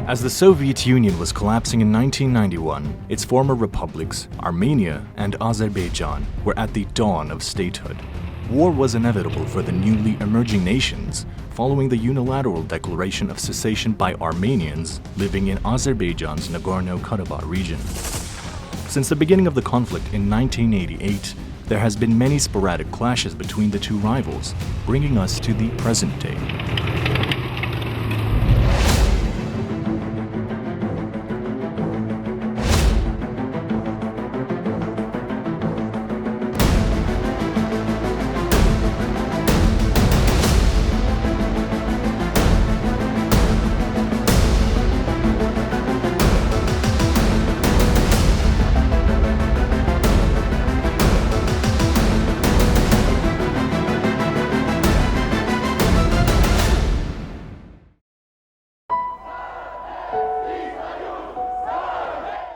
As the Soviet Union was collapsing in 1991, its former republics, Armenia and Azerbaijan, were at the dawn of statehood. War was inevitable for the newly emerging nations, following the unilateral declaration of cessation by Armenians living in Azerbaijan's Nagorno-Karabakh region. Since the beginning of the conflict in 1988, there has been many sporadic clashes between the two rivals, bringing us to the present day.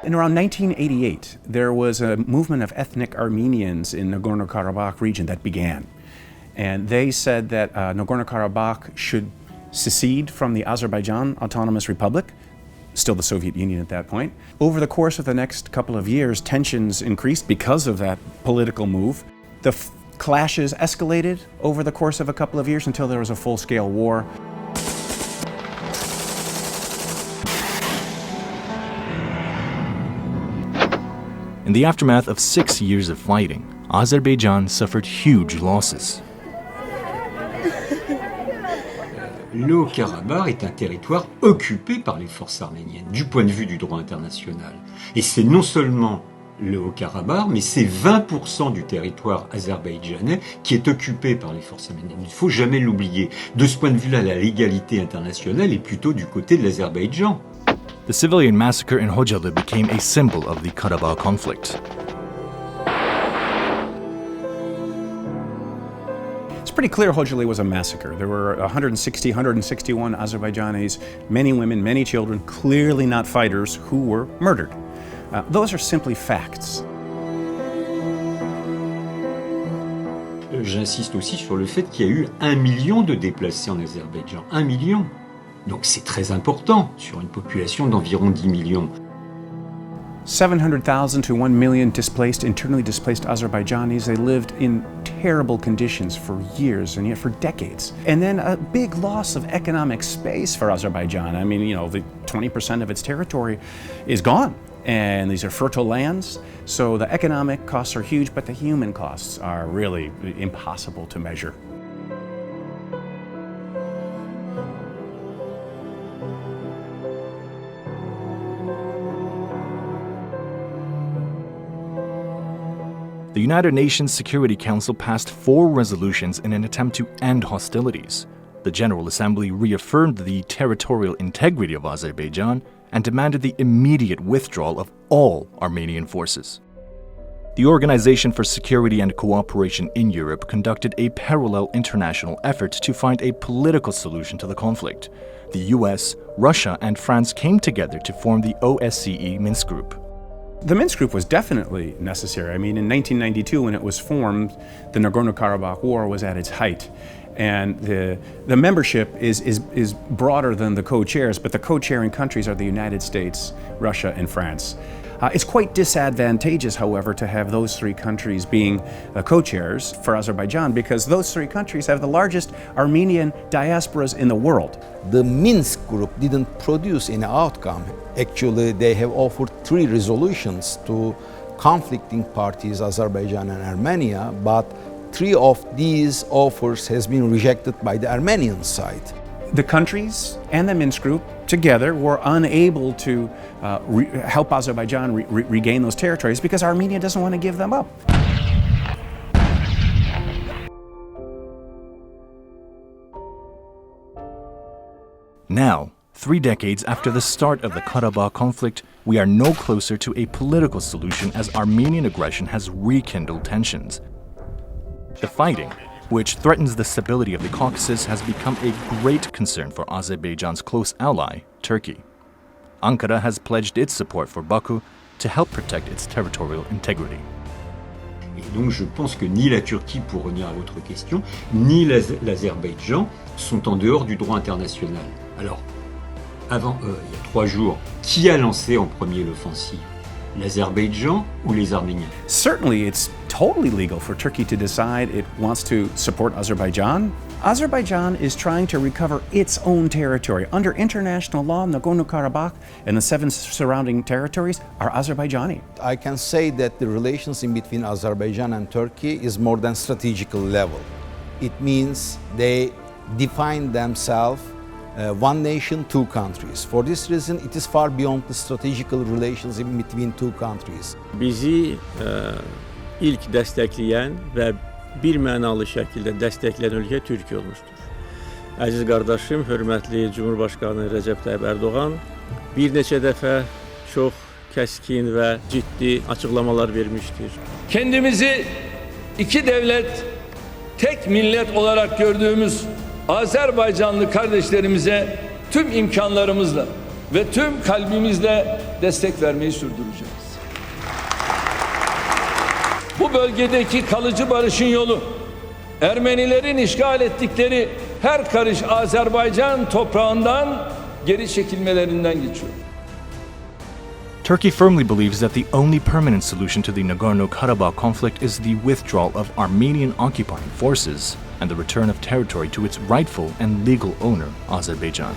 In around 1988, there was a movement of ethnic Armenians in Nagorno-Karabakh region that began. And they said that Nagorno-Karabakh should secede from the Azerbaijan Autonomous Republic, still the Soviet Union at that point. Over the course of the next couple of years, tensions increased because of that political move. The clashes escalated over the course of a couple of years until there was a full-scale war. In the aftermath of 6 years of fighting, Azerbaijan suffered huge losses. Le Haut-Karabakh est un territoire occupé par les forces arméniennes, du point de vue du droit international. Et c'est non seulement le Haut-Karabakh, mais c'est 20% du territoire azerbaïdjanais qui est occupé par les forces arméniennes. Il ne faut jamais l'oublier. De ce point de vue-là, la légalité internationale est plutôt du côté de l'Azerbaïdjan. The civilian massacre in Hocalı became a symbol of the Karabakh conflict. It's pretty clear Hocalı was a massacre. There were 161 Azerbaijanis, many women, many children, clearly not fighters, who were murdered. Those are simply facts. J'insiste aussi sur le fait qu'il y a eu 1 million de déplacés en Azerbaïdjan. 1 million. Donc c'est très important sur une population d'environ 10 millions. 700,000 to 1 million internally displaced Azerbaijanis. They lived in terrible conditions for years and yet for decades. And then a big loss of economic space for Azerbaijan. I mean, the 20% of its territory is gone. And these are fertile lands. So the economic costs are huge, but the human costs are really impossible to measure. The United Nations Security Council passed 4 resolutions in an attempt to end hostilities. The General Assembly reaffirmed the territorial integrity of Azerbaijan and demanded the immediate withdrawal of all Armenian forces. The Organization for Security and Cooperation in Europe conducted a parallel international effort to find a political solution to the conflict. The US, Russia, and France came together to form the OSCE Minsk Group. The Minsk Group was definitely necessary. I mean, in 1992, when it was formed, the Nagorno-Karabakh War was at its height. And the membership is broader than the co-chairs, but the co-chairing countries are the United States, Russia, and France. It's quite disadvantageous, however, to have those 3 countries being co-chairs for Azerbaijan, because those 3 countries have the largest Armenian diasporas in the world. The Minsk Group didn't produce any outcome. Actually, they have offered 3 resolutions to conflicting parties, Azerbaijan and Armenia, but 3 of these offers has been rejected by the Armenian side. The countries and the Minsk Group together were unable to help Azerbaijan regain those territories because Armenia doesn't want to give them up. Now, 3 decades after the start of the Karabakh conflict, we are no closer to a political solution as Armenian aggression has rekindled tensions. The fighting, which threatens the stability of the Caucasus, has become a great concern for Azerbaijan's close ally, Turkey. Ankara has pledged its support for Baku to help protect its territorial integrity. Et donc je pense que ni la Turquie, pour revenir à votre question, ni l'Azerbaïdjan sont en dehors du droit international. Alors, Avant, il y a 3 jours, qui a lancé en premier l'offensive? L'Azerbaïdjan ou les Arméniens? Certainly, it's totally legal for Turkey to decide it wants to support Azerbaijan. Azerbaijan is trying to recover its own territory. Under international law, Nagorno-Karabakh and the 7 surrounding territories are Azerbaijani. I can say that the relations in between Azerbaijan and Turkey is more than strategical level. It means they define themselves one nation, two countries. For this reason, it is far beyond the strategical relations in between two countries. Bizi ilk destekleyen ve bir mənalı şəkildə dəstəkləyən ölkə Türkiyə olmuşdur. Əziz qardaşım, hörmətli Cumhurbaşqanı Rəcəb Tayyip Erdoğan bir neçə dəfə çox kəskin və ciddi açıqlamalar vermişdir. Kendimizi iki devlet, tek millet olarak gördüğümüz Azerbaycanlı kardeşlerimize tüm imkanlarımızla ve tüm kalbimizle destek vermeyi sürdüreceğiz. Bu bölgedeki kalıcı barışın yolu, Ermenilerin işgal ettikleri her karış Azerbaycan toprağından geri çekilmelerinden geçiyor. Turkey firmly believes that the only permanent solution to the Nagorno-Karabakh conflict is the withdrawal of Armenian occupying forces and the return of territory to its rightful and legal owner, Azerbaijan.